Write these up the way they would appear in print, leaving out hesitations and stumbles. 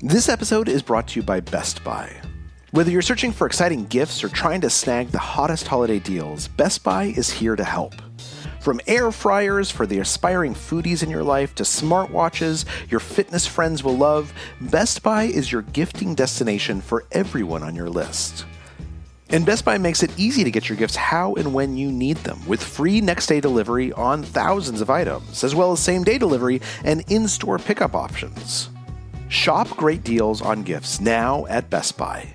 This episode is brought to you by Best Buy. Whether you're searching for exciting gifts or trying to snag the hottest holiday deals, Best Buy is here to help. From air fryers for the aspiring foodies in your life to smartwatches your fitness friends will love, Best Buy is your gifting destination for everyone on your list. And Best Buy makes it easy to get your gifts how and when you need them, with free next-day delivery on thousands of items, as well as same-day delivery and in-store pickup options. Shop great deals on gifts now at Best Buy.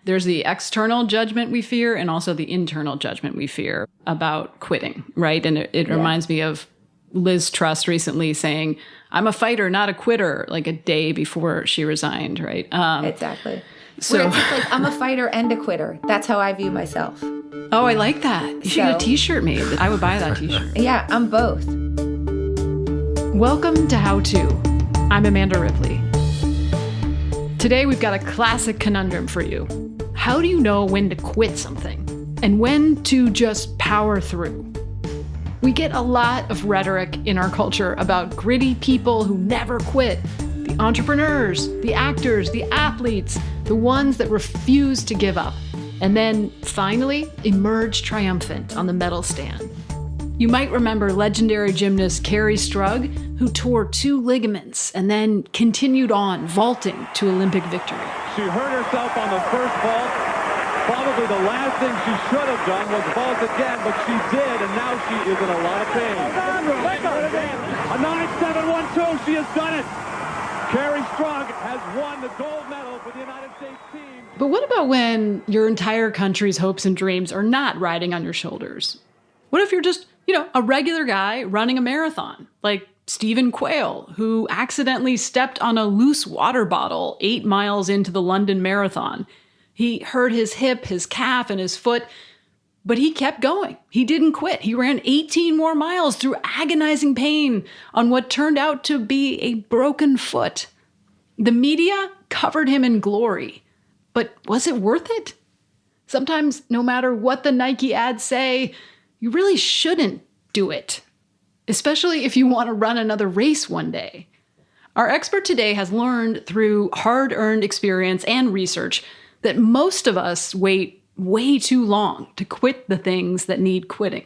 There's the external judgment we fear and also the internal judgment we fear about quitting, right? And it reminds me of Liz Truss recently saying, "I'm a fighter, not a quitter," like a day before she resigned, right? Exactly. So it's like, I'm a fighter and a quitter. That's how I view myself. Oh, I like that. You should get a t-shirt made. I would buy that t-shirt. Yeah, I'm both. Welcome to How To. I'm Amanda Ripley. Today we've got a classic conundrum for you. How do you know when to quit something and when to just power through? We get a lot of rhetoric in our culture about gritty people who never quit. The entrepreneurs, the actors, the athletes, the ones that refuse to give up, and then finally emerge triumphant on the medal stand. You might remember legendary gymnast Carrie Strug, who tore 2 ligaments and then continued on, vaulting to Olympic victory. She hurt herself on the first vault. Probably the last thing she should have done was vault again, but she did, and now she is in a lot of pain. A 9.712, she has done it. Carrie Strug has won the gold medal for the United States team. But what about when your entire country's hopes and dreams are not riding on your shoulders? What if you're just, a regular guy running a marathon, like Stephen Quayle, who accidentally stepped on a loose water bottle 8 miles into the London Marathon? He hurt his hip, his calf, and his foot, but he kept going. He didn't quit. He ran 18 more miles through agonizing pain on what turned out to be a broken foot. The media covered him in glory, but was it worth it? Sometimes, no matter what the Nike ads say, you really shouldn't do it, especially if you want to run another race one day. Our expert today has learned through hard-earned experience and research that most of us wait way too long to quit the things that need quitting.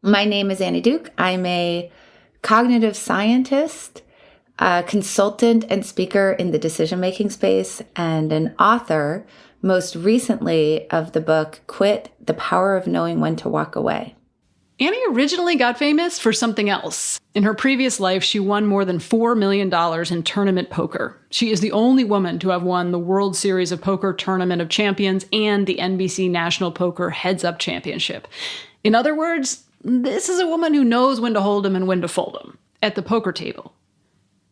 My name is Annie Duke. I'm a cognitive scientist, a consultant and speaker in the decision-making space, and an author, most recently, of the book, Quit: The Power of Knowing When to Walk Away. Annie originally got famous for something else. In her previous life, she won more than $4 million in tournament poker. She is the only woman to have won the World Series of Poker Tournament of Champions and the NBC National Poker Heads Up Championship. In other words, this is a woman who knows when to hold 'em and when to fold 'em at the poker table.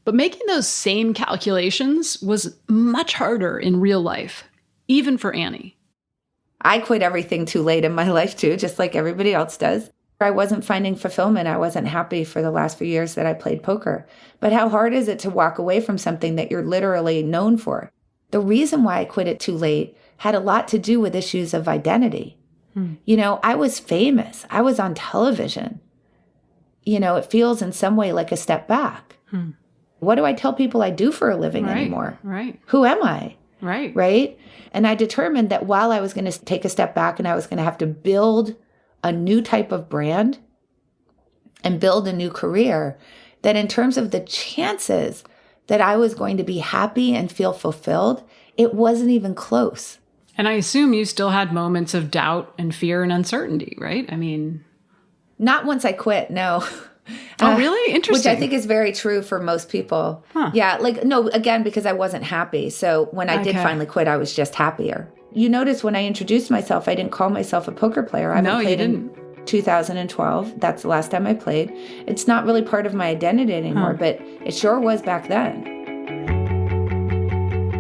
But making those same calculations was much harder in real life, even for Annie. I quit everything too late in my life too, just like everybody else does. I wasn't finding fulfillment. I wasn't happy for the last few years that I played poker. But how hard is it to walk away from something that you're literally known for? The reason why I quit it too late had a lot to do with issues of identity. I was famous. I was on television. It feels in some way like a step back. What do I tell people I do for a living anymore? Right. Who am I? Right. And I determined that while I was going to take a step back and I was going to have to build a new type of brand and build a new career, that in terms of the chances that I was going to be happy and feel fulfilled, it wasn't even close. And I assume you still had moments of doubt and fear and uncertainty, right? I mean... Not once I quit, no. Oh, really? Interesting. Which I think is very true for most people. Huh. Yeah, no, again, because I wasn't happy. So when I did finally quit, I was just happier. You notice when I introduced myself, I didn't call myself a poker player. I haven't played in 2012. That's the last time I played. It's not really part of my identity anymore, but it sure was back then.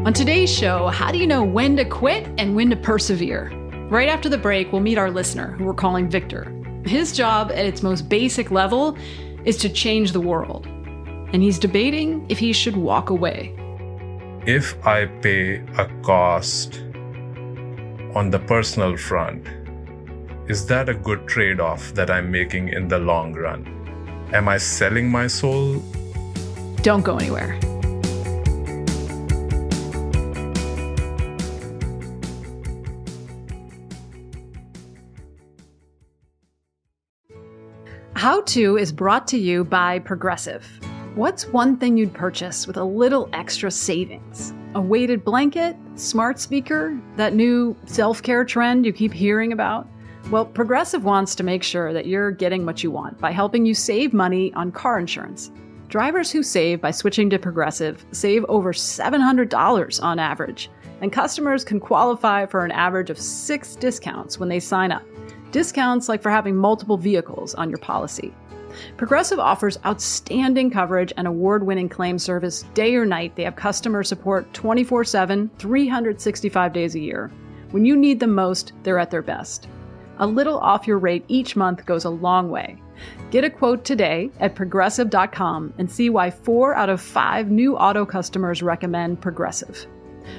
On today's show, how do you know when to quit and when to persevere? Right after the break, we'll meet our listener, who we're calling Victor. His job at its most basic level is to change the world. And he's debating if he should walk away. If I pay a cost on the personal front, is that a good trade-off that I'm making in the long run? Am I selling my soul Don't go anywhere. How To is brought to you by Progressive. What's one thing you'd purchase with a little extra savings? A weighted blanket? Smart speaker? That new self-care trend you keep hearing about? Well, Progressive wants to make sure that you're getting what you want by helping you save money on car insurance. Drivers who save by switching to Progressive save over $700 on average, and customers can qualify for an average of 6 discounts when they sign up. Discounts like for having multiple vehicles on your policy. Progressive offers outstanding coverage and award-winning claim service day or night. They have customer support 24/7, 365 days a year. When you need them most, they're at their best. A little off your rate each month goes a long way. Get a quote today at progressive.com and see why 4 out of 5 new auto customers recommend Progressive.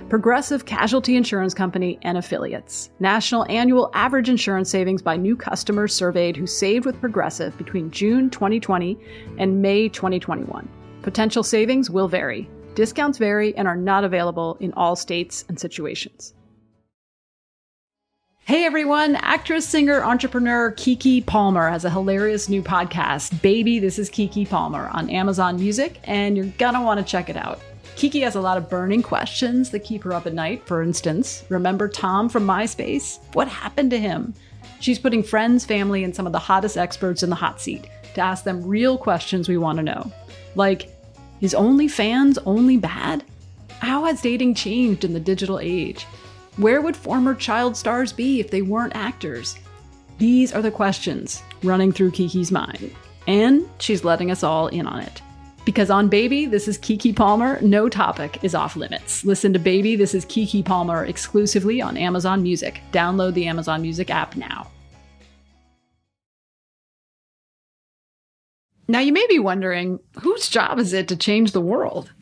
Progressive Casualty Insurance Company and Affiliates. National annual average insurance savings by new customers surveyed who saved with Progressive between June 2020 and May 2021. Potential savings will vary. Discounts vary and are not available in all states and situations. Hey everyone, actress, singer, entrepreneur Keke Palmer has a hilarious new podcast, Baby, This is Keke Palmer, on Amazon Music, and you're gonna want to check it out. Keke has a lot of burning questions that keep her up at night. For instance, remember Tom from MySpace? What happened to him? She's putting friends, family, and some of the hottest experts in the hot seat to ask them real questions we want to know. Like, is OnlyFans only bad? How has dating changed in the digital age? Where would former child stars be if they weren't actors? These are the questions running through Keke's mind, and she's letting us all in on it. Because on Baby, This is Keke Palmer, no topic is off limits. Listen to Baby, This is Keke Palmer exclusively on Amazon Music. Download the Amazon Music app now. Now you may be wondering, whose job is it to change the world?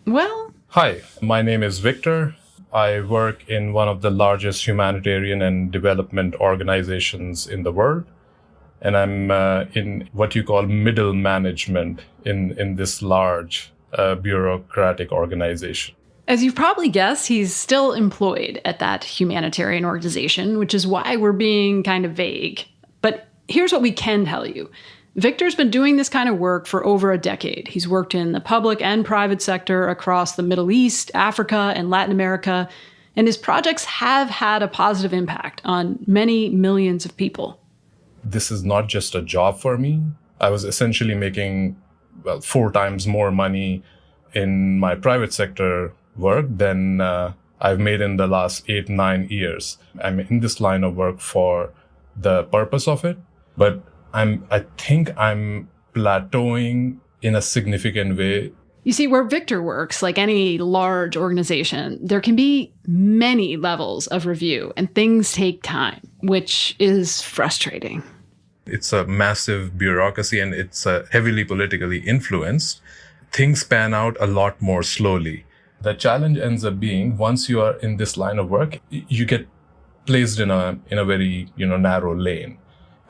Well... Hi, my name is Victor. I work in one of the largest humanitarian and development organizations in the world. And I'm in what you call middle management in this large bureaucratic organization. As you've probably guessed, he's still employed at that humanitarian organization, which is why we're being kind of vague. But here's what we can tell you. Victor's been doing this kind of work for over a decade. He's worked in the public and private sector across the Middle East, Africa, and Latin America, and his projects have had a positive impact on many millions of people. This is not just a job for me. I was essentially making 4 times more money in my private sector work than I've made in the last 8-9 years. I'm in this line of work for the purpose of it, but I think I'm plateauing in a significant way. You see, where Victor works, like any large organization, there can be many levels of review and things take time, which is frustrating. It's a massive bureaucracy and it's heavily politically influenced. Things pan out a lot more slowly. The challenge ends up being, once you are in this line of work, you get placed in a very narrow lane.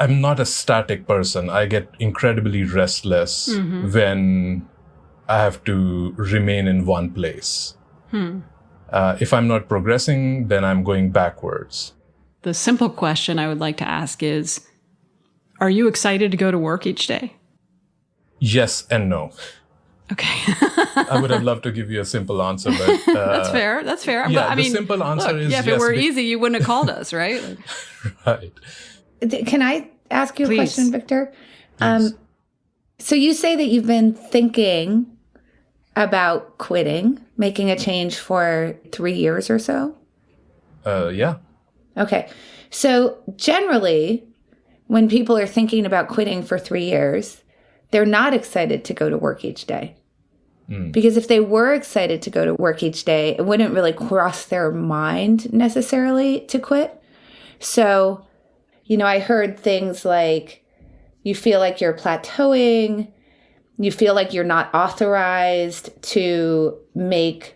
I'm not a static person. I get incredibly restless when I have to remain in one place. If I'm not progressing, then I'm going backwards. The simple question I would like to ask is, are you excited to go to work each day? Yes and no. Okay. I would have loved to give you a simple answer, but... That's fair. Yeah, but the simple answer is yes. If it were easy, you wouldn't have called us, right? Right. Can I ask you a question, Victor? Please. So you say that you've been thinking about quitting, making a change for 3 years or so? Yeah. Okay. So generally, when people are thinking about quitting for 3 years, they're not excited to go to work each day. Because if they were excited to go to work each day, it wouldn't really cross their mind necessarily to quit. So, I heard things like, you feel like you're plateauing, you feel like you're not authorized to make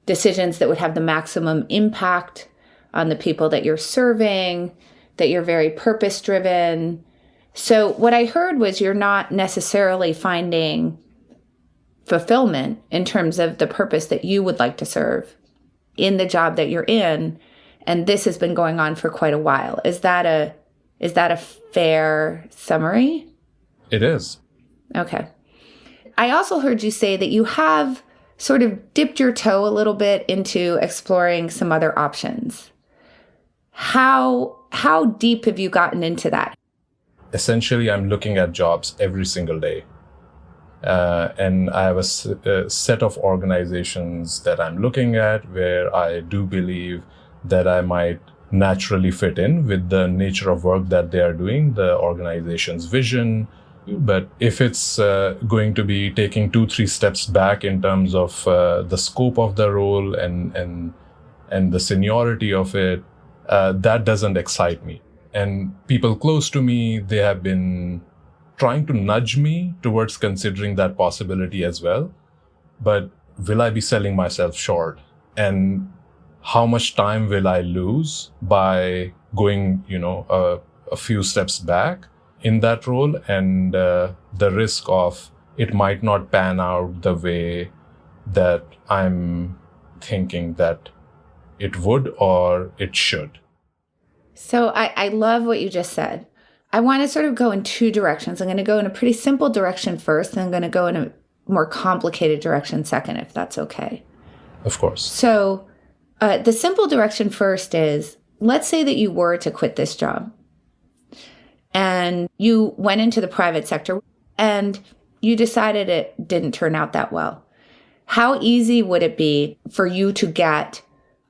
decisions that would have the maximum impact on the people that you're serving, that you're very purpose-driven. So what I heard was you're not necessarily finding fulfillment in terms of the purpose that you would like to serve in the job that you're in. And this has been going on for quite a while. Is that a fair summary? It is. Okay. I also heard you say that you have sort of dipped your toe a little bit into exploring some other options. How deep have you gotten into that? Essentially, I'm looking at jobs every single day. And I have a set of organizations that I'm looking at where I do believe that I might naturally fit in with the nature of work that they are doing, the organization's vision. But if it's going to be taking 2-3 steps back in terms of the scope of the role and the seniority of it, that doesn't excite me. And people close to me, they have been trying to nudge me towards considering that possibility as well. But will I be selling myself short? And how much time will I lose by going, a few steps back in that role? And the risk of it might not pan out the way that I'm thinking that it would or it should. So I love what you just said. I want to sort of go in two directions. I'm going to go in a pretty simple direction first, and I'm going to go in a more complicated direction second, if that's okay. Of course. So the simple direction first is, let's say that you were to quit this job and you went into the private sector and you decided it didn't turn out that well. How easy would it be for you to get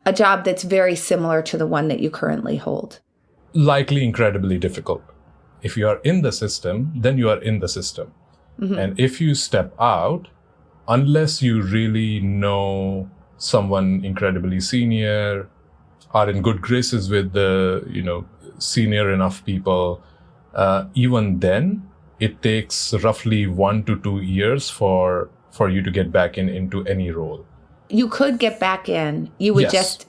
a job that's very similar to the one that you currently hold? Likely incredibly difficult. If you are in the system, then you are in the system. Mm-hmm. And if you step out, unless you really know someone incredibly senior, are in good graces with the, senior enough people, even then, it takes roughly 1 to 2 years for you to get back into any role. You could get back in. You would Yes.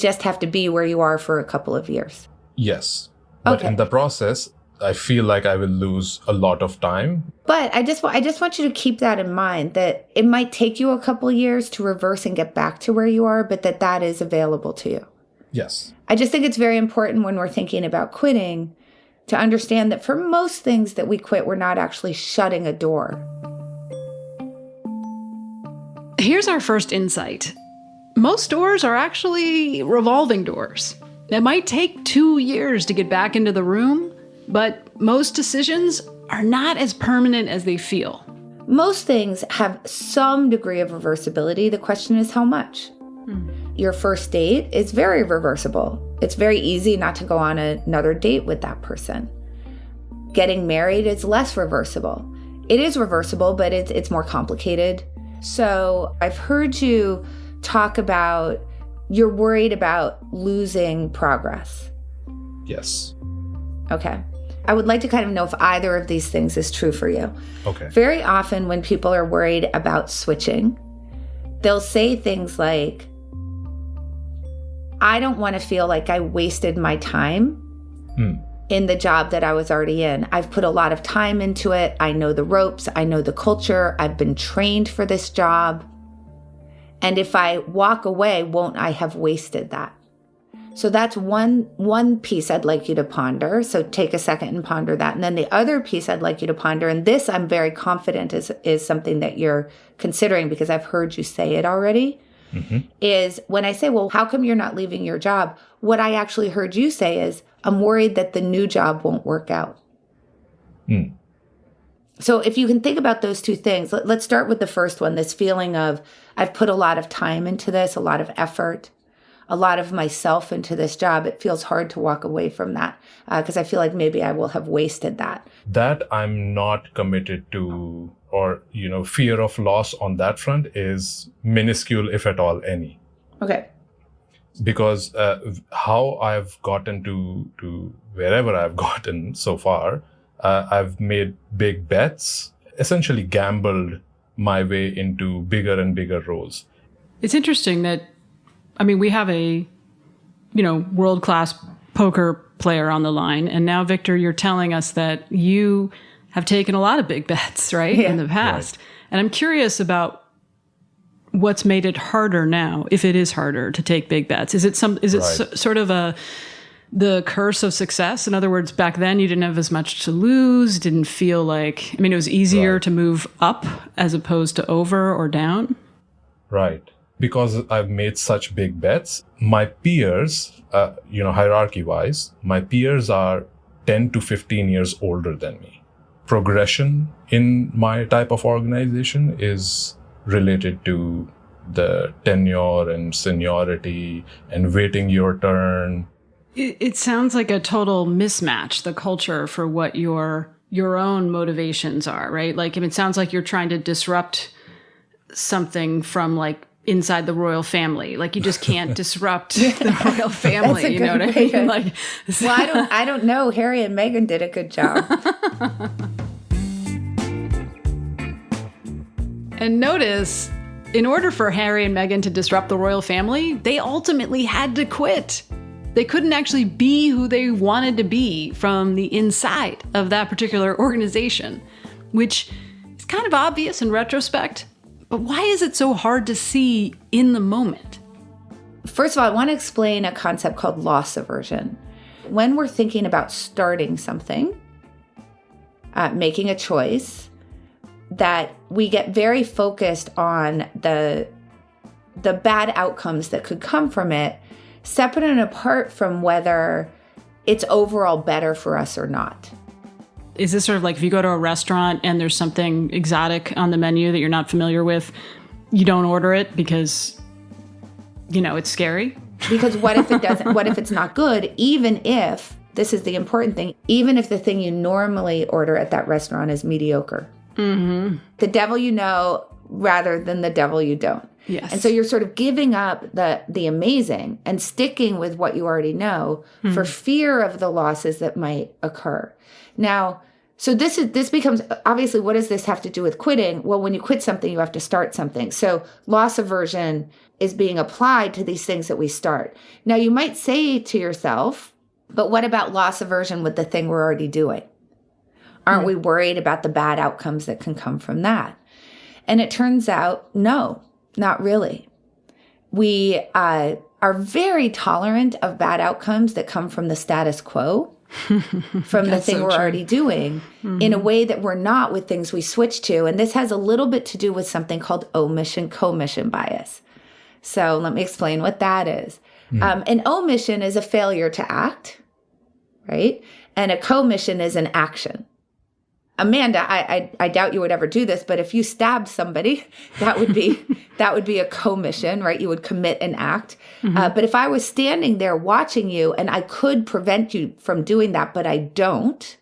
just have to be where you are for a couple of years. Yes. But Okay. in the process, I feel like I will lose a lot of time. But I just want you to keep that in mind, that it might take you a couple of years to reverse and get back to where you are, but that is available to you. Yes. I just think it's very important when we're thinking about quitting to understand that for most things that we quit, we're not actually shutting a door. Here's our first insight. Most doors are actually revolving doors. It might take 2 years to get back into the room, but most decisions are not as permanent as they feel. Most things have some degree of reversibility. The question is how much? Your first date is very reversible. It's very easy not to go on another date with that person. Getting married is less reversible. It is reversible, but it's more complicated. So I've heard you talk about you're worried about losing progress. Yes. Okay. I would like to kind of know if either of these things is true for you. Okay. Very often when people are worried about switching, they'll say things like, I don't want to feel like I wasted my time in the job that I was already in. I've put a lot of time into it. I know the ropes. I know the culture. I've been trained for this job. And if I walk away, won't I have wasted that? So that's one piece I'd like you to ponder. So take a second and ponder that. And then the other piece I'd like you to ponder, and this I'm very confident is something that you're considering because I've heard you say it already, is when I say, well, how come you're not leaving your job? What I actually heard you say is, I'm worried that the new job won't work out. So if you can think about those two things, let's start with the first one, this feeling of I've put a lot of time into this, a lot of effort, a lot of myself into this job. It feels hard to walk away from that because I feel like maybe I will have wasted that. That I'm not committed to, or, fear of loss on that front is minuscule, if at all, any. Okay. Because how I've gotten to wherever I've gotten so far, I've made big bets, essentially gambled my way into bigger and bigger roles. It's interesting that, we have a, world-class poker player on the line. And now, Victor, you're telling us that you have taken a lot of big bets, right, in the past. Right. And I'm curious about what's made it harder now, if it is harder to take big bets. Is it sort of the curse of success? In other words, back then you didn't have as much to lose, didn't feel like, it was easier to move up as opposed to over or down? Right. Because I've made such big bets, my peers, hierarchy-wise, my peers are 10 to 15 years older than me. Progression in my type of organization is related to the tenure and seniority and waiting your turn. It sounds like a total mismatch, the culture, for what your own motivations are, right? Like, it sounds like you're trying to disrupt something from like inside the royal family. Like, you just can't disrupt the royal family. You know what I mean? Like, well, I don't know. Harry and Meghan did a good job. And notice, in order for Harry and Meghan to disrupt the royal family, they ultimately had to quit. They couldn't actually be who they wanted to be from the inside of that particular organization, which is kind of obvious in retrospect. But why is it so hard to see in the moment? First of all, I want to explain a concept called loss aversion. When we're thinking about starting something, making a choice, that we get very focused on the bad outcomes that could come from it, separate and apart from whether it's overall better for us or not. Is this sort of like if you go to a restaurant and there's something exotic on the menu that you're not familiar with, you don't order it because, it's scary? Because what if it doesn't? What if it's not good? Even if, this is the important thing, even if the thing you normally order at that restaurant is mediocre. Mm-hmm. The devil you know rather than the devil you don't. Yes. And so you're sort of giving up the amazing and sticking with what you already know for fear of the losses that might occur. Now, so this becomes, obviously, what does this have to do with quitting? Well, when you quit something, you have to start something. So loss aversion is being applied to these things that we start. Now, you might say to yourself, but what about loss aversion with the thing we're already doing? Aren't we worried about the bad outcomes that can come from that? And it turns out, no, not really. We are very tolerant of bad outcomes that come from the status quo, from the thing we're already doing, in a way that we're not with things we switch to. And this has a little bit to do with something called omission-commission bias. So let me explain what that is. An omission is a failure to act, right? And a commission is an action. Amanda, I doubt you would ever do this, but if you stabbed somebody, that would be a commission, right? You would commit an act. But if I was standing there watching you and I could prevent you from doing that, but I don't,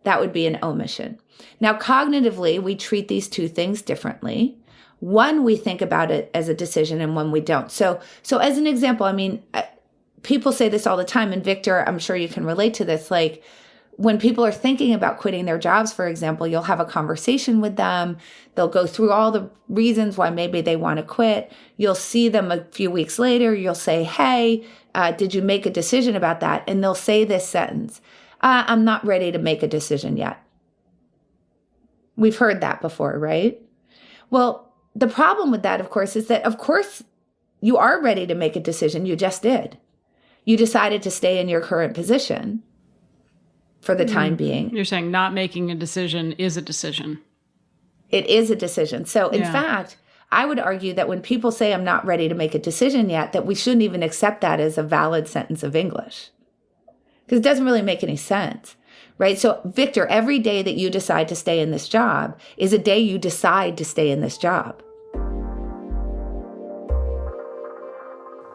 that would be an omission. Now, cognitively, we treat these two things differently. One, we think about it as a decision, and one we don't. So as an example, people say this all the time, and Victor, I'm sure you can relate to this, like, when people are thinking about quitting their jobs, for example, you'll have a conversation with them. They'll go through all the reasons why maybe they want to quit. You'll see them a few weeks later. You'll say, hey, did you make a decision about that? And they'll say this sentence, I'm not ready to make a decision yet. We've heard that before, right? Well, the problem with that, of course, is that, of course, you are ready to make a decision. You just did. You decided to stay in your current position for the time being. You're saying not making a decision is a decision. It is a decision. So in fact, I would argue that when people say I'm not ready to make a decision yet, that we shouldn't even accept that as a valid sentence of English. Because it doesn't really make any sense, right? So Victor, every day that you decide to stay in this job is a day you decide to stay in this job.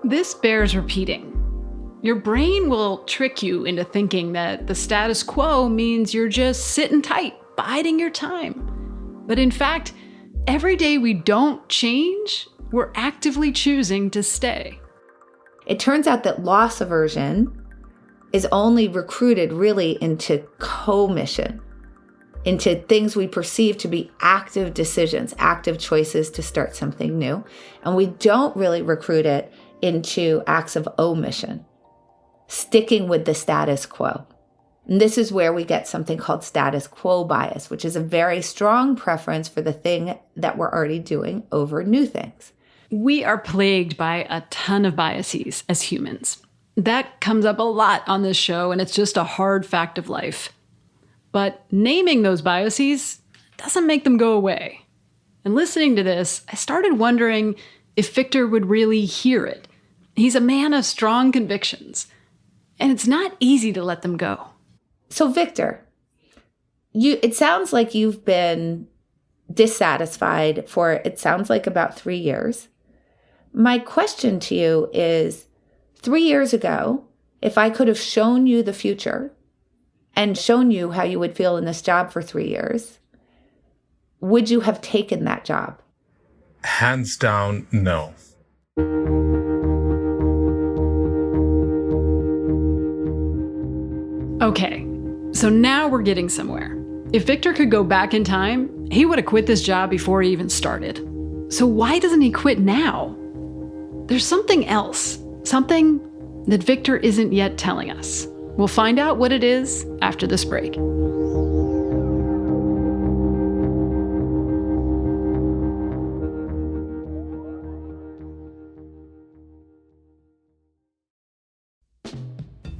This bears repeating. Your brain will trick you into thinking that the status quo means you're just sitting tight, biding your time. But in fact, every day we don't change, we're actively choosing to stay. It turns out that loss aversion is only recruited really into commission, into things we perceive to be active decisions, active choices to start something new. And we don't really recruit it into acts of omission, sticking with the status quo. And this is where we get something called status quo bias, which is a very strong preference for the thing that we're already doing over new things. We are plagued by a ton of biases as humans. That comes up a lot on this show, and it's just a hard fact of life. But naming those biases doesn't make them go away. And listening to this, I started wondering if Victor would really hear it. He's a man of strong convictions, and it's not easy to let them go. So Victor, it sounds like you've been dissatisfied for, it sounds like about 3 years. My question to you is, 3 years ago, if I could have shown you the future and shown you how you would feel in this job for 3 years, would you have taken that job? Hands down, no. Okay, so now we're getting somewhere. If Victor could go back in time, he would have quit this job before he even started. So why doesn't he quit now? There's something else, something that Victor isn't yet telling us. We'll find out what it is after this break.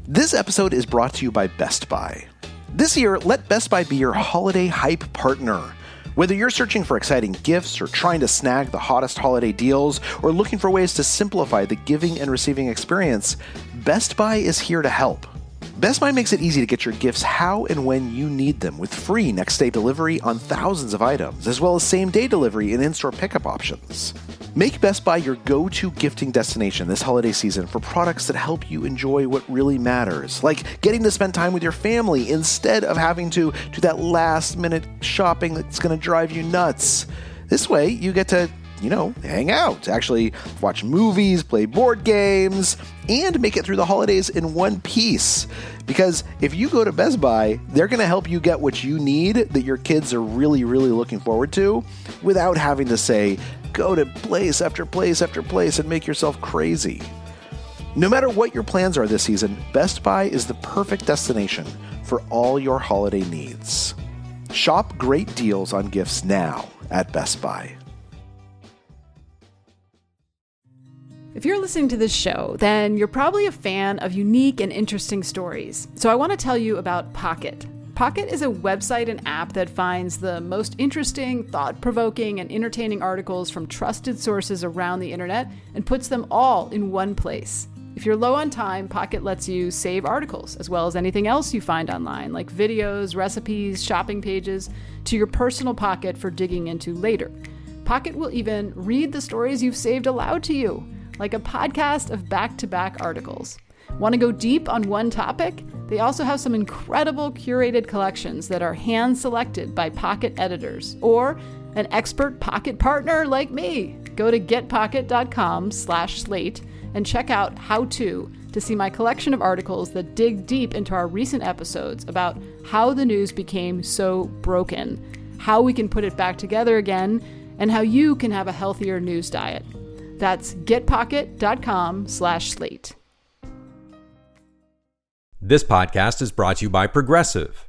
This episode is brought to you by Best Buy. This year, let Best Buy be your holiday hype partner. Whether you're searching for exciting gifts or trying to snag the hottest holiday deals or looking for ways to simplify the giving and receiving experience, Best Buy is here to help. Best Buy makes it easy to get your gifts how and when you need them with free next-day delivery on thousands of items, as well as same-day delivery and in-store pickup options. Make Best Buy your go-to gifting destination this holiday season for products that help you enjoy what really matters, like getting to spend time with your family instead of having to do that last-minute shopping that's going to drive you nuts. This way, you get to, hang out, actually watch movies, play board games, and make it through the holidays in one piece. Because if you go to Best Buy, they're going to help you get what you need that your kids are really, really looking forward to without having to say, go to place after place after place and make yourself crazy. No matter what your plans are this season, Best Buy is the perfect destination for all your holiday needs. Shop great deals on gifts now at Best Buy. If you're listening to this show, then you're probably a fan of unique and interesting stories. So I want to tell you about Pocket. Pocket is a website and app that finds the most interesting, thought-provoking, and entertaining articles from trusted sources around the internet and puts them all in one place. If you're low on time, Pocket lets you save articles, as well as anything else you find online, like videos, recipes, shopping pages, to your personal Pocket for digging into later. Pocket will even read the stories you've saved aloud to you, like a podcast of back-to-back articles. Want to go deep on one topic? They also have some incredible curated collections that are hand-selected by Pocket editors, or an expert Pocket partner like me. Go to getpocket.com/slate and check out How To see my collection of articles that dig deep into our recent episodes about how the news became so broken, how we can put it back together again, and how you can have a healthier news diet. That's getpocket.com/slate. This podcast is brought to you by Progressive.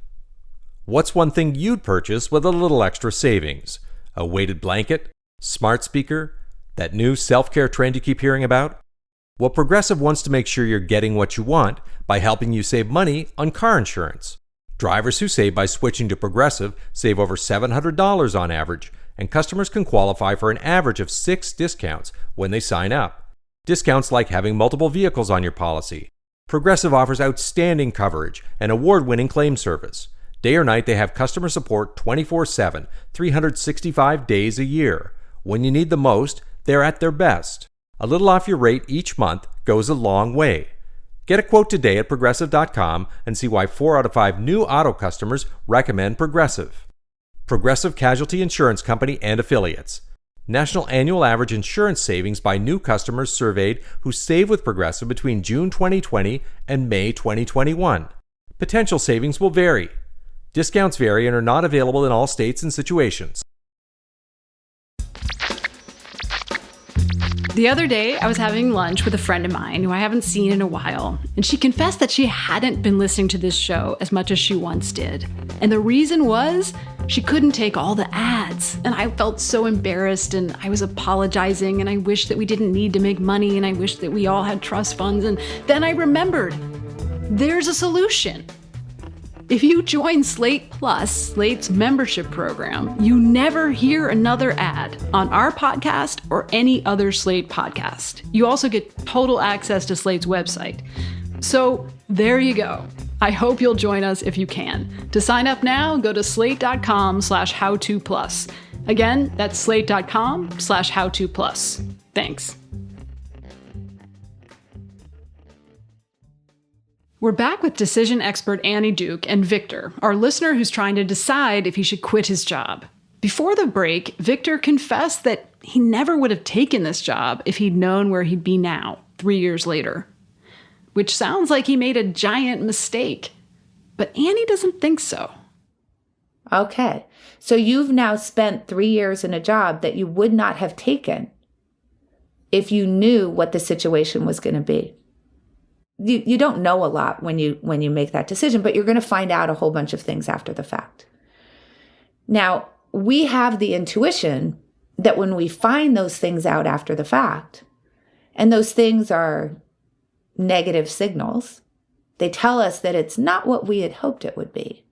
What's one thing you'd purchase with a little extra savings? A weighted blanket? Smart speaker? That new self-care trend you keep hearing about? Well, Progressive wants to make sure you're getting what you want by helping you save money on car insurance. Drivers who save by switching to Progressive save over $700 on average, and customers can qualify for an average of 6 discounts when they sign up. Discounts like having multiple vehicles on your policy. Progressive offers outstanding coverage and award-winning claim service. Day or night, they have customer support 24/7, 365 days a year. When you need the most, they're at their best. A little off your rate each month goes a long way. Get a quote today at Progressive.com and see why 4 out of 5 new auto customers recommend Progressive. Progressive Casualty Insurance Company and Affiliates. National annual average insurance savings by new customers surveyed who save with Progressive between June 2020 and May 2021. Potential savings will vary. Discounts vary and are not available in all states and situations. The other day, I was having lunch with a friend of mine who I haven't seen in a while, and she confessed that she hadn't been listening to this show as much as she once did. And the reason was she couldn't take all the ads. And I felt so embarrassed, and I was apologizing, and I wished that we didn't need to make money, and I wished that we all had trust funds. And then I remembered, there's a solution. If you join Slate Plus, Slate's membership program, you never hear another ad on our podcast or any other Slate podcast. You also get total access to Slate's website. So there you go. I hope you'll join us if you can. To sign up now, go to slate.com/howtoplus. Again, that's slate.com/howtoplus. Thanks. We're back with decision expert Annie Duke and Victor, our listener who's trying to decide if he should quit his job. Before the break, Victor confessed that he never would have taken this job if he'd known where he'd be now, 3 years later. Which sounds like he made a giant mistake. But Annie doesn't think so. Okay. So you've now spent 3 years in a job that you would not have taken if you knew what the situation was going to be. You don't know a lot when you make that decision, but you're going to find out a whole bunch of things after the fact. Now, we have the intuition that when we find those things out after the fact, and those things are negative signals, they tell us that it's not what we had hoped it would be,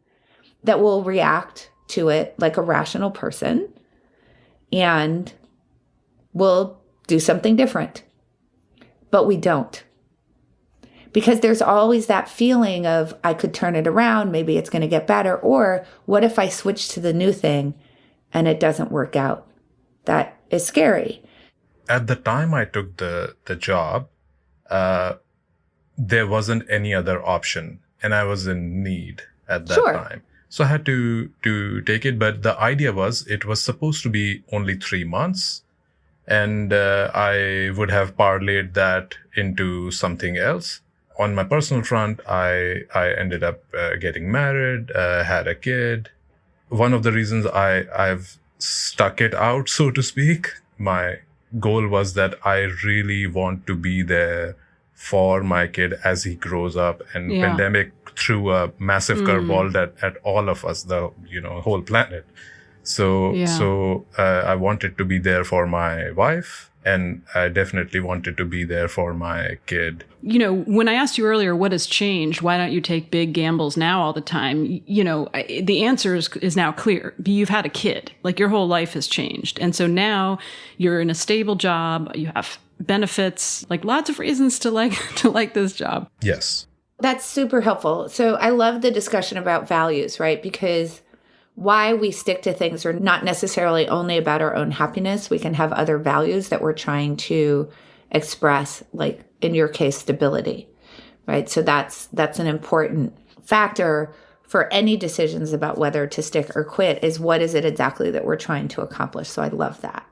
that we'll react to it like a rational person and we'll do something different. But we don't. Because there's always that feeling of, I could turn it around, maybe it's going to get better, or what if I switch to the new thing and it doesn't work out? That is scary. At the time I took the job, there wasn't any other option, and I was in need at that time. So I had to take it, but the idea was it was supposed to be only 3 months, and I would have parlayed that into something else. On my personal front, I ended up getting married, had a kid. One of the reasons I've stuck it out, so to speak, my goal was that I really want to be there for my kid as he grows up. And pandemic threw a massive curveball at all of us, the whole planet. So I wanted to be there for my wife, and I definitely wanted to be there for my kid. When I asked you earlier, what has changed? Why don't you take big gambles now all the time? The answer is now clear. You've had a kid. Like, your whole life has changed. And so now you're in a stable job. You have benefits, like lots of reasons to like this job. Yes. That's super helpful. So I love the discussion about values, right? Because why we stick to things are not necessarily only about our own happiness. We can have other values that we're trying to express, like in your case, stability, right? So that's an important factor for any decisions about whether to stick or quit, is what is it exactly that we're trying to accomplish? So I love that.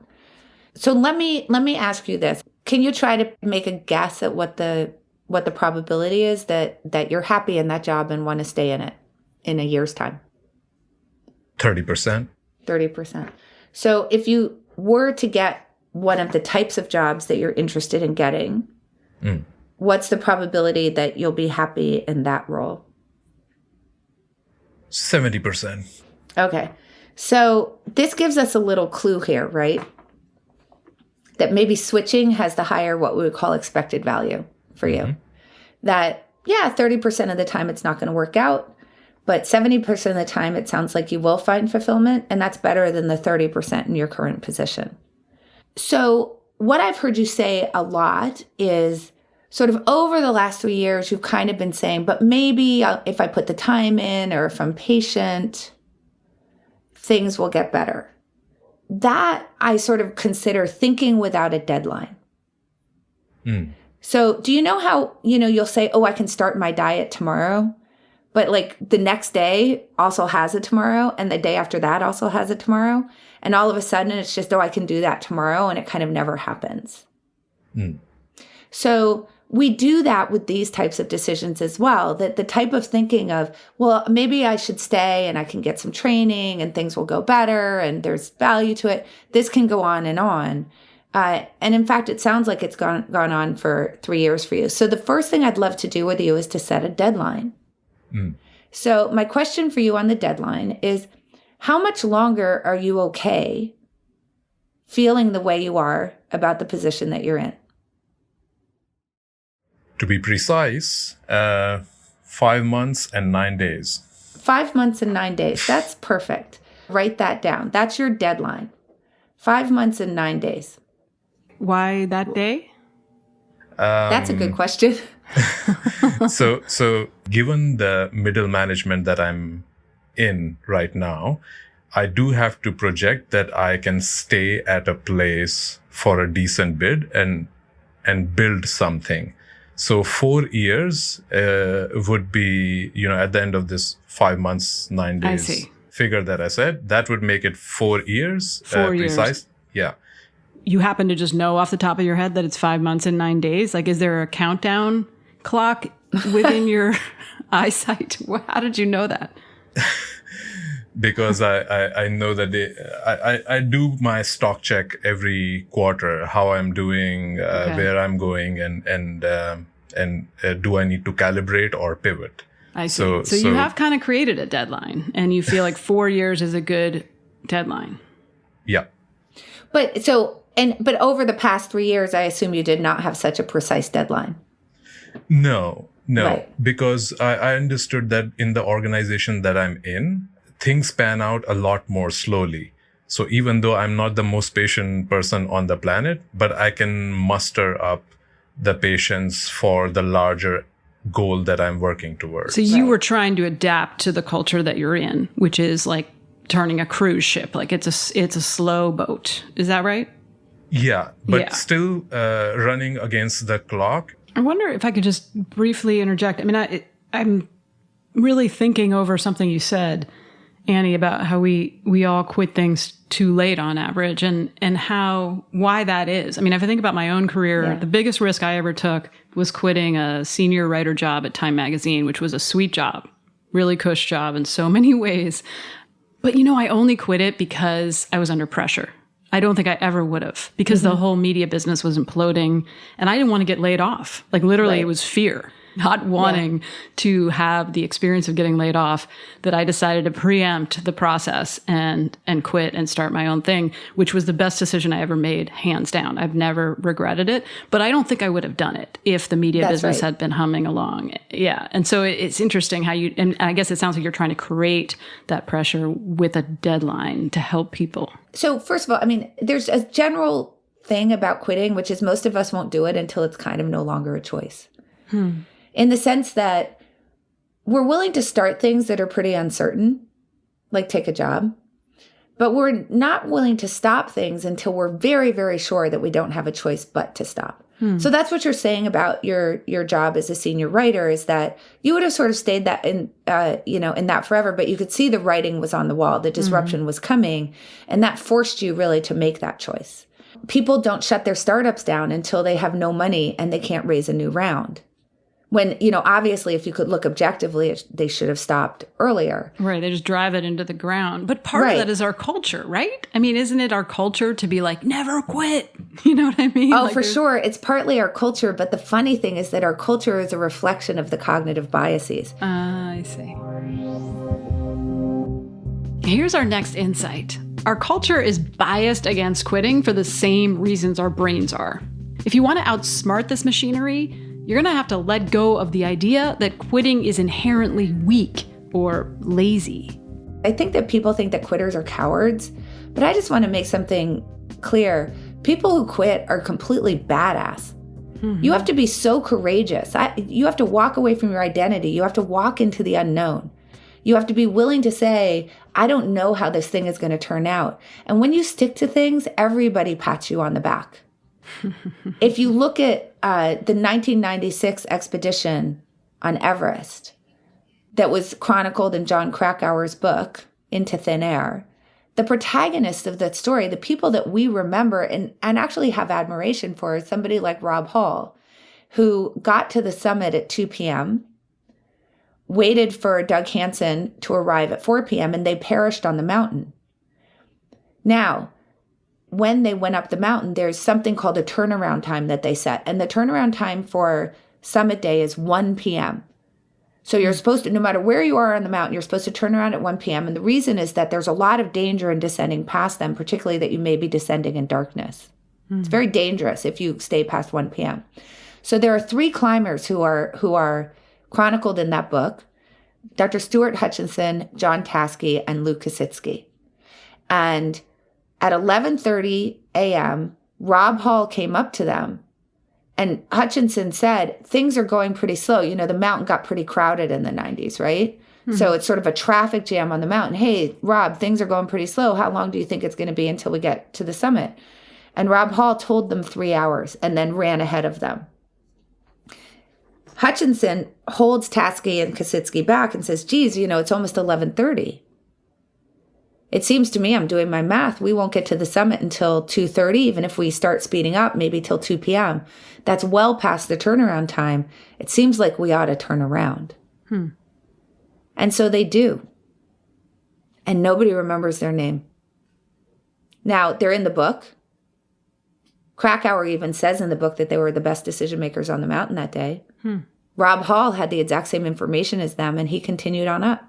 So let me ask you this. Can you try to make a guess at what the probability is that you're happy in that job and want to stay in it in a year's time? 30%. 30%. So if you were to get one of the types of jobs that you're interested in getting, what's the probability that you'll be happy in that role? 70%. Okay. So this gives us a little clue here, right? That maybe switching has the higher, what we would call, expected value for you. That, 30% of the time it's not going to work out. But 70% of the time, it sounds like you will find fulfillment, and that's better than the 30% in your current position. So what I've heard you say a lot is sort of over the last 3 years, you've kind of been saying, but maybe if I put the time in, or if I'm patient, things will get better. That I sort of consider thinking without a deadline. So do you know how, you'll say, I can start my diet tomorrow, but like the next day also has a tomorrow, and the day after that also has a tomorrow. And all of a sudden it's just, I can do that tomorrow, and it kind of never happens. So we do that with these types of decisions as well, that the type of thinking of, well, maybe I should stay and I can get some training and things will go better and there's value to it. This can go on and on. And in fact, it sounds like it's gone on for 3 years for you. So the first thing I'd love to do with you is to set a deadline. So my question for you on the deadline is, how much longer are you okay feeling the way you are about the position that you're in? To be precise, 5 months and 9 days. 5 months and 9 days. That's perfect. Write that down. That's your deadline. 5 months and 9 days. Why that day? That's a good question. So given the middle management that I'm in right now, I do have to project that I can stay at a place for a decent bid and build something. So 4 years would be, at the end of this 5 months, 9 days figure that I said, that would make it 4 years. 4 years. Precise. Yeah. You happen to just know off the top of your head that it's 5 months and 9 days? Like, is there a countdown clock within your eyesight? How did you know that? Because I know that I do my stock check every quarter, how I'm doing, where I'm going, and do I need to calibrate or pivot? I see. So you have kind of created a deadline, and you feel like 4 years is a good deadline. Yeah. But over the past 3 years, I assume you did not have such a precise deadline. No, Right. Because I understood that in the organization that I'm in, things pan out a lot more slowly. So even though I'm not the most patient person on the planet, but I can muster up the patience for the larger goal that I'm working towards. So you were trying to adapt to the culture that you're in, which is like turning a cruise ship. Like it's a slow boat. Is that right? Yeah, but still running against the clock. I wonder if I could just briefly interject. I mean, I'm really thinking over something you said, Annie, about how we all quit things too late on average, and why that is. I mean, if I think about my own career, the biggest risk I ever took was quitting a senior writer job at Time Magazine, which was a sweet job, really cush job in so many ways. But I only quit it because I was under pressure. I don't think I ever would have, because the whole media business was imploding and I didn't want to get laid off. Like literally it was fear, not wanting to have the experience of getting laid off, that I decided to preempt the process and quit and start my own thing, which was the best decision I ever made, hands down. I've never regretted it, but I don't think I would have done it if the media business had been humming along. Yeah. And so it's interesting how and I guess it sounds like you're trying to create that pressure with a deadline to help people. So first of all, I mean, there's a general thing about quitting, which is most of us won't do it until it's kind of no longer a choice. In the sense that we're willing to start things that are pretty uncertain, like take a job, but we're not willing to stop things until we're very, very sure that we don't have a choice but to stop. So that's what you're saying about your job as a senior writer, is that you would have sort of stayed that in that forever, but you could see the writing was on the wall, the disruption was coming, and that forced you really to make that choice. People don't shut their startups down until they have no money and they can't raise a new round. When, obviously, if you could look objectively, they should have stopped earlier. Right. They just drive it into the ground. But part of that is our culture, right? I mean, isn't it our culture to be like, never quit? You know what I mean? Oh, for sure. It's partly our culture. But the funny thing is that our culture is a reflection of the cognitive biases. I see. Here's our next insight. Our culture is biased against quitting for the same reasons our brains are. If you want to outsmart this machinery, you're going to have to let go of the idea that quitting is inherently weak or lazy. I think that people think that quitters are cowards, but I just want to make something clear. People who quit are completely badass. You have to be so courageous. You have to walk away from your identity. You have to walk into the unknown. You have to be willing to say, I don't know how this thing is going to turn out. And when you stick to things, everybody pats you on the back. If you look at the 1996 expedition on Everest that was chronicled in John Krakauer's book, Into Thin Air, the protagonists of that story, the people that we remember and actually have admiration for, is somebody like Rob Hall, who got to the summit at 2 p.m., waited for Doug Hansen to arrive at 4 p.m., and they perished on the mountain. Now, when they went up the mountain, there's something called a turnaround time that they set. And the turnaround time for summit day is 1 p.m. So you're supposed to, no matter where you are on the mountain, you're supposed to turn around at 1 p.m. And the reason is that there's a lot of danger in descending past them, particularly that you may be descending in darkness. It's very dangerous if you stay past 1 p.m. So there are 3 climbers who are chronicled in that book: Dr. Stuart Hutchinson, John Taskey, and Lou Kositsky. And at 11:30 a.m., Rob Hall came up to them, and Hutchinson said, things are going pretty slow. You know, the mountain got pretty crowded in the 90s, right? So it's sort of a traffic jam on the mountain. Hey, Rob, things are going pretty slow. How long do you think it's going to be until we get to the summit? And Rob Hall told them 3 hours and then ran ahead of them. Hutchinson holds Taskey and Kositsky back and says, geez, you know, it's almost 11:30. It seems to me, I'm doing my math, we won't get to the summit until 2:30, even if we start speeding up, maybe till 2 p.m. That's well past the turnaround time. It seems like we ought to turn around. And so they do. And nobody remembers their name. Now, they're in the book. Krakauer even says in the book that they were the best decision makers on the mountain that day. Rob Hall had the exact same information as them, and he continued on up.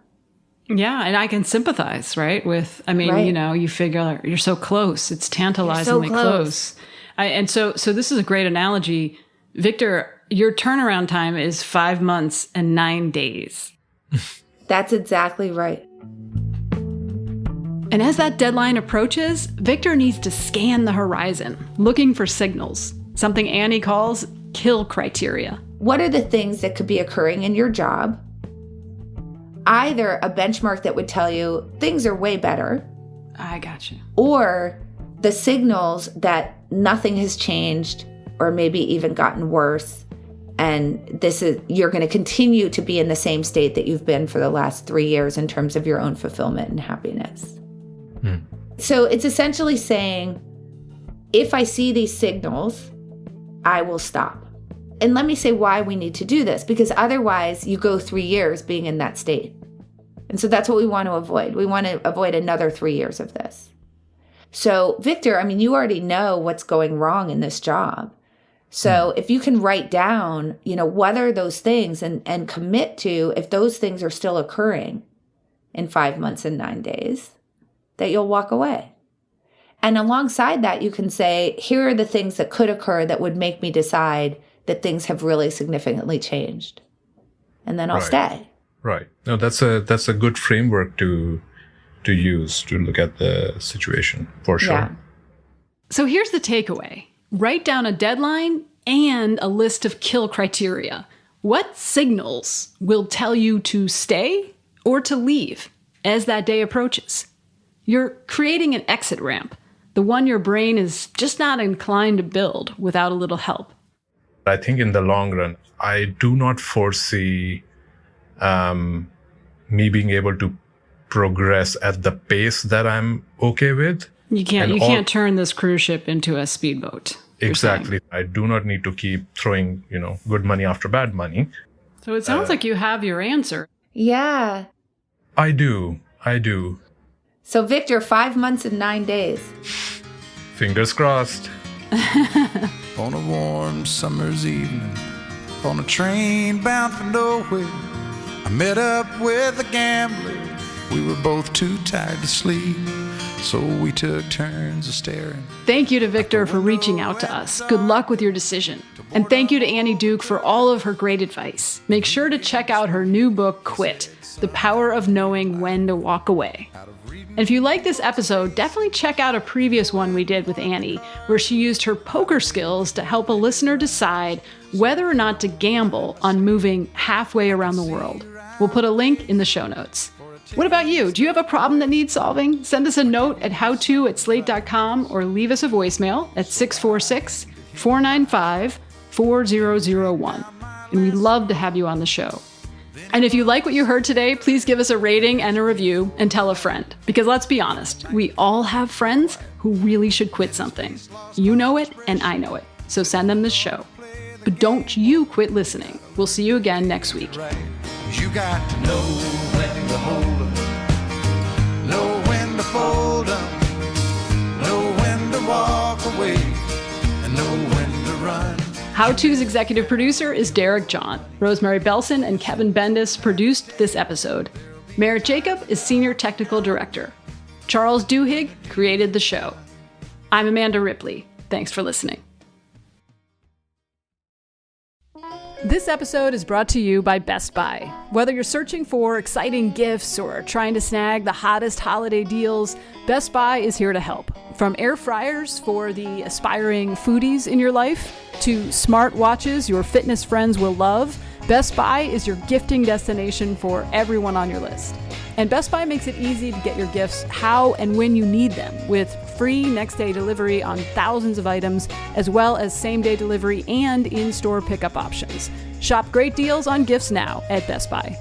Yeah, and I can sympathize, right? With, I mean, you know, you figure you're so close. It's tantalizingly close. And so this is a great analogy. Victor, your turnaround time is 5 months and 9 days. That's exactly right. And as that deadline approaches, Victor needs to scan the horizon, looking for signals, something Annie calls kill criteria. What are the things that could be occurring in your job? Either a benchmark that would tell you things are way better. I got you. Or the signals that nothing has changed or maybe even gotten worse. And you're going to continue to be in the same state that you've been for the last 3 years in terms of your own fulfillment and happiness. So it's essentially saying, if I see these signals, I will stop. And let me say why we need to do this, because otherwise you go 3 years being in that state. And so that's what we want to avoid. We want to avoid another 3 years of this. So Victor, I mean, you already know what's going wrong in this job. So if you can write down, you know, what are those things and commit to, if those things are still occurring in 5 months and 9 days, that you'll walk away. And alongside that, you can say, here are the things that could occur that would make me decide that things have really significantly changed. And then I'll stay. Right. No, that's a good framework to use to look at the situation, for sure. Yeah. So here's the takeaway. Write down a deadline and a list of kill criteria. What signals will tell you to stay or to leave as that day approaches? You're creating an exit ramp, the one your brain is just not inclined to build without a little help. I think in the long run, I do not foresee me being able to progress at the pace that I'm okay with. You can't turn this cruise ship into a speedboat. Exactly. I do not need to keep throwing, good money after bad money. So it sounds like you have your answer. Yeah. I do. So Victor, 5 months and 9 days. Fingers crossed. On a warm summer's evening, on a train bound for nowhere, I met up with a gambler. We were both too tired to sleep, so we took turns of staring. Thank you to Victor for reaching out to us. Good luck with your decision. And thank you to Annie Duke for all of her great advice. Make sure to check out her new book, Quit: The Power of Knowing When to Walk Away. And if you like this episode, definitely check out a previous one we did with Annie, where she used her poker skills to help a listener decide whether or not to gamble on moving halfway around the world. We'll put a link in the show notes. What about you? Do you have a problem that needs solving? Send us a note at howto@slate.com or leave us a voicemail at 646-495-4001. And we'd love to have you on the show. And if you like what you heard today, please give us a rating and a review and tell a friend. Because let's be honest, we all have friends who really should quit something. You know it, and I know it. So send them this show. But don't you quit listening. We'll see you again next week. You got to know when to hold 'em, know when to fold 'em, know when to walk. How To's executive producer is Derek John. Rosemary Belson and Kevin Bendis produced this episode. Merritt Jacob is senior technical director. Charles Duhigg created the show. I'm Amanda Ripley. Thanks for listening. This episode is brought to you by Best Buy. Whether you're searching for exciting gifts or trying to snag the hottest holiday deals, Best Buy is here to help. From air fryers for the aspiring foodies in your life to smart watches your fitness friends will love, Best Buy is your gifting destination for everyone on your list. And Best Buy makes it easy to get your gifts how and when you need them, with free next-day delivery on thousands of items, as well as same-day delivery and in-store pickup options. Shop great deals on gifts now at Best Buy.